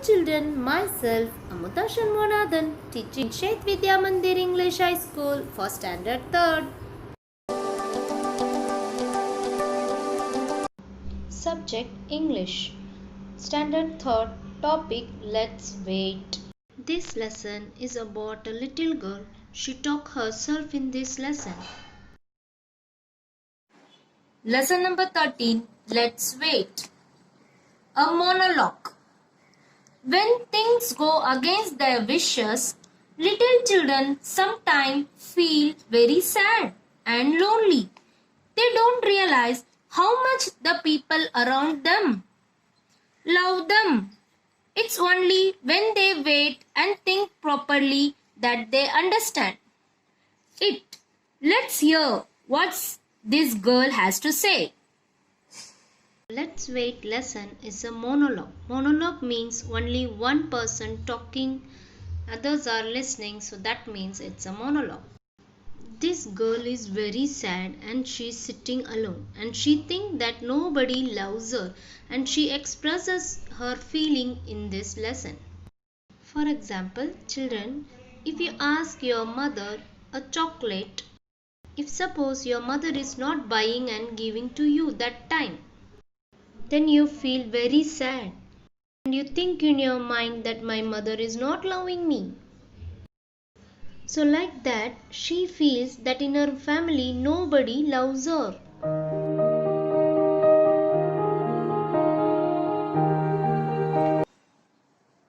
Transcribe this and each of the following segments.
children, myself Amuta Shanmuganathan, teaching Shet Vidya Mandir English High School for Standard 3rd. Subject English. Standard 3rd. Topic Let's Wait. This lesson is about a little girl. She talked herself in this lesson. Lesson number 13. Let's wait. A monologue. When things go against their wishes, little children sometimes feel very sad and lonely. They don't realize how much the people around them love them. It's only when they wait and think properly that they understand it. Let's hear what this girl has to say. Let's Wait lesson is a monologue. Monologue means only one person talking, others are listening, so that means it's a monologue. This girl is very sad and she's sitting alone and she thinks that nobody loves her and she expresses her feeling in this lesson. For example, children, if you ask your mother a chocolate, if suppose your mother is not buying and giving to you that time, then you feel very sad and you think in your mind that my mother is not loving me. So like that, she feels that in her family nobody loves her.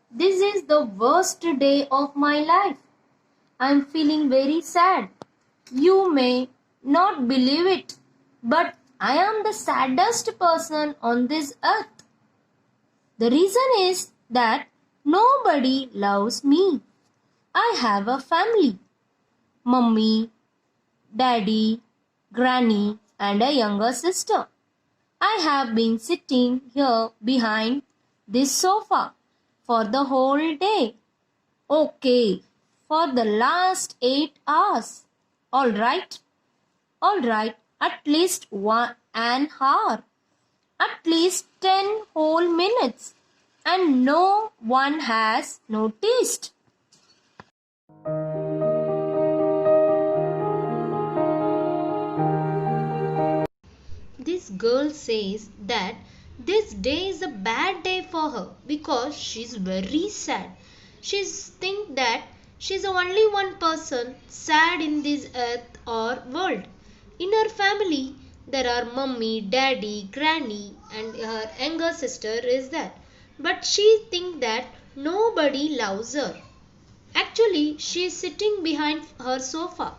This is the worst day of my life. I'm feeling very sad. You may not believe it, but I am the saddest person on this earth. The reason is that nobody loves me. I have a family. Mummy, daddy, granny, and a younger sister. I have been sitting here behind this sofa for the whole day. Okay, for the last 8 hours. Alright, at least an hour. At least 10 whole minutes. And no one has noticed. This girl says that this day is a bad day for her because she's very sad. She thinks that she's the only one person sad in this earth or world. In her family, there are mummy, daddy, granny, and her younger sister is there. But she thinks that nobody loves her. Actually, she is sitting behind her sofa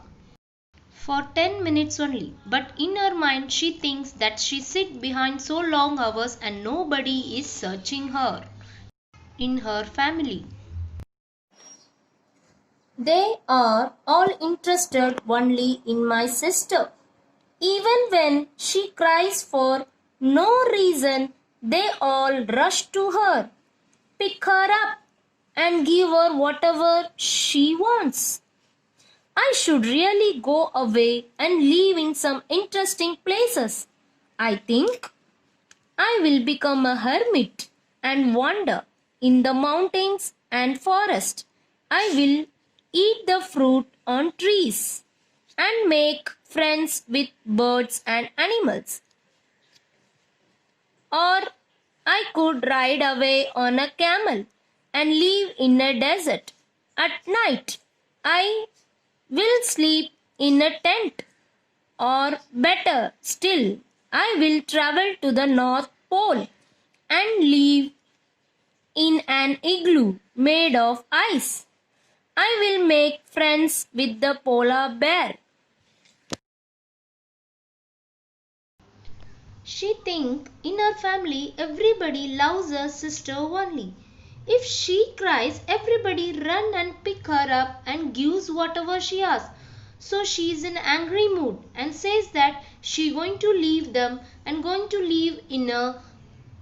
for 10 minutes only, but in her mind she thinks that she sit behind so long hours and nobody is searching her in her family. They are all interested only in my sister. Even when she cries for no reason, they all rush to her, pick her up, and give her whatever she wants. I should really go away and live in some interesting places. I think I will become a hermit and wander in the mountains and forest. I will eat the fruit on trees and make friends with birds and animals. Or I could ride away on a camel and live in a desert. At night, I will sleep in a tent. Or better still, I will travel to the North Pole and live in an igloo made of ice. I will make friends with the polar bear. She thinks in her family everybody loves her sister only. If she cries, everybody run and pick her up and gives whatever she asks. So she is in angry mood and says that she going to leave them and going to live in a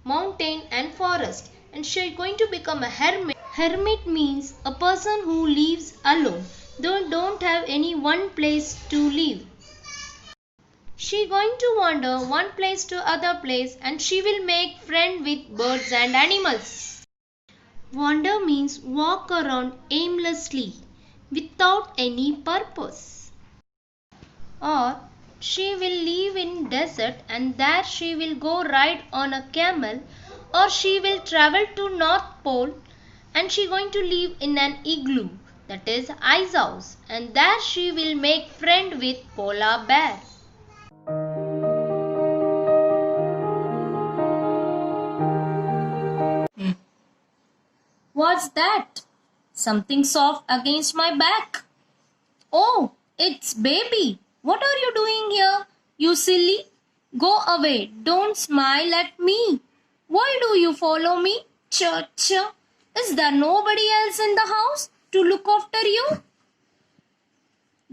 mountain and forest and she going to become a hermit. Hermit means a person who lives alone. They don't have any one place to live. She going to wander one place to other place and she will make friend with birds and animals. Wander means walk around aimlessly without any purpose. Or she will live in desert and there she will go ride on a camel, or she will travel to North Pole and she going to live in an igloo, that is ice house, and there she will make friend with polar bear. What's that? Something soft against my back. Oh, it's baby. What are you doing here? You silly. Go away. Don't smile at me. Why do you follow me? Cha. Is there nobody else in the house to look after you?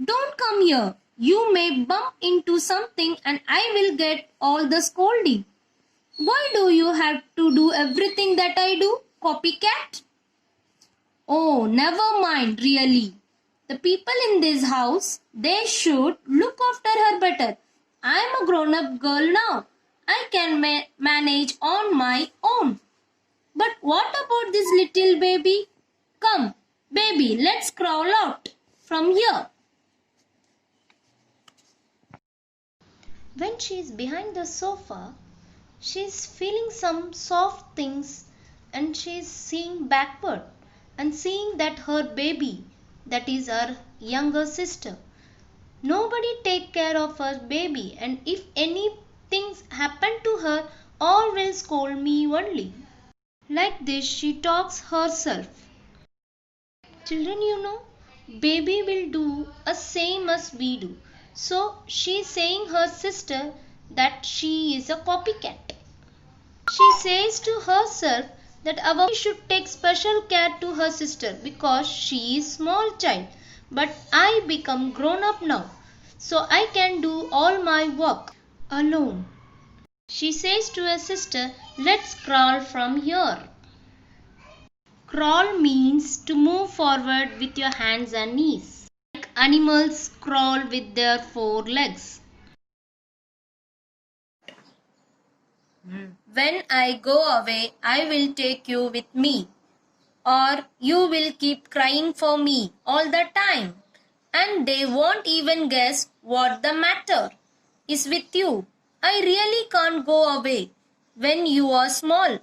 Don't come here. You may bump into something and I will get all the scolding. Why do you have to do everything that I do? Copycat? Oh, never mind, really. The people in this house, they should look after her better. I am a grown-up girl now. I can manage on my own. But what about this little baby? Come, baby, let's crawl out from here. When she is behind the sofa, she is feeling some soft things and she is seeing backward and seeing that her baby, that is her younger sister. Nobody take care of her baby, and if any things happen to her, all will scold me only. Like this she talks herself. Children, baby will do a same as we do. So she is saying her sister that she is a copycat. She says to herself that our baby should take special care to her sister because she is small child. But I become grown up now, so I can do all my work alone. She says to her sister, let's crawl from here. Crawl means to move forward with your hands and knees. Like animals crawl with their 4 legs. When I go away, I will take you with me. Or you will keep crying for me all the time. And they won't even guess what the matter is with you. I really can't go away when you are small.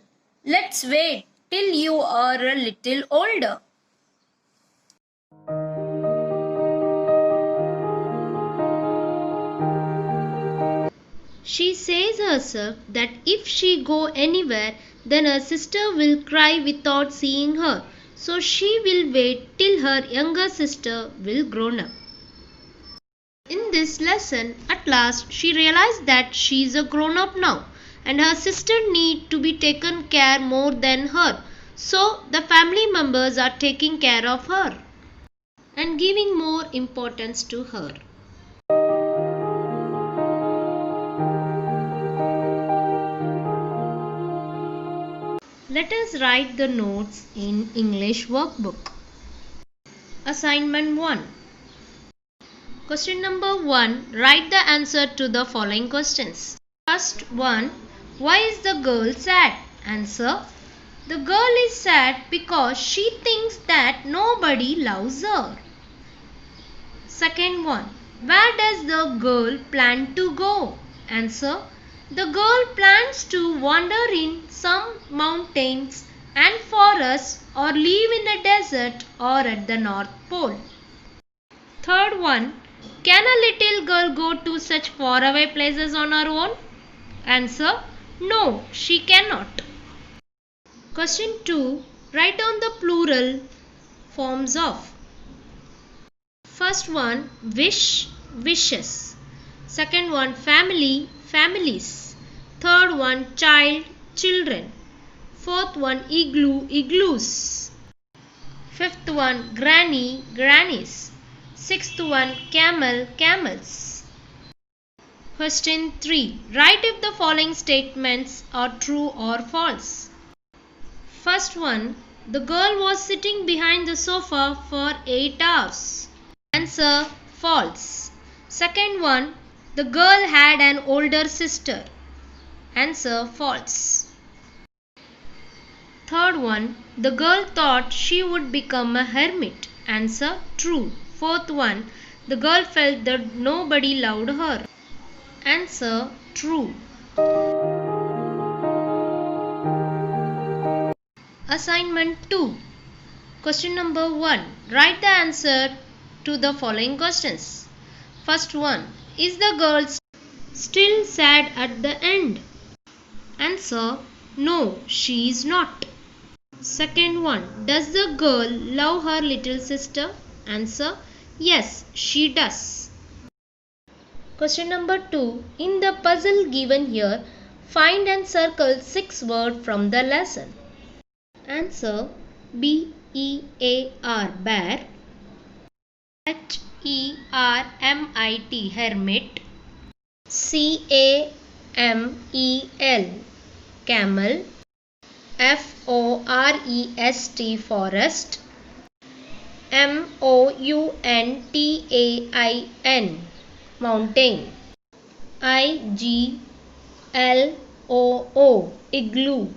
Let's wait till you are a little older. She says herself that if she go anywhere, then her sister will cry without seeing her. So she will wait till her younger sister will grown up. In this lesson, at last she realized that she is a grown up now and her sister need to be taken care more than her. So the family members are taking care of her and giving more importance to her. Let us write the notes in English workbook. Assignment 1. Question number 1. Write the answer to the following questions. First one. Why is the girl sad? Answer. The girl is sad because she thinks that nobody loves her. Second one. Where does the girl plan to go? Answer. The girl plans to wander in some mountains and forests or live in a desert or at the North Pole. Third one. Can a little girl go to such faraway places on her own? Answer. No, she cannot. Question 2. Write down the plural forms of. First one, wish, wishes. Second one, family, families. Third one, child, children. Fourth one, igloo, igloos. Fifth one, granny, grannies. Sixth one, camel, camels. Question 3. Write if the following statements are true or false. First one, the girl was sitting behind the sofa for 8 hours. Answer, false. Second one, the girl had an older sister. Answer, false. Third one, the girl thought she would become a hermit. Answer, true. Fourth one, the girl felt that nobody loved her. Answer, true. Assignment 2. Question number 1. Write the answer to the following questions. First one. Is the girl still sad at the end? Answer. No, she is not. Second one. Does the girl love her little sister? Answer. Yes, she does. Question number 2. In the puzzle given here, find and circle 6 words from the lesson. Answer. B-E-A-R, bear. H-E-R-M-I-T, hermit. C-A-M-E-L, camel. F-O-R-E-S-T, forest. M-O-U-N-T-A-I-N, mountain. I-G-L-O-O, igloo.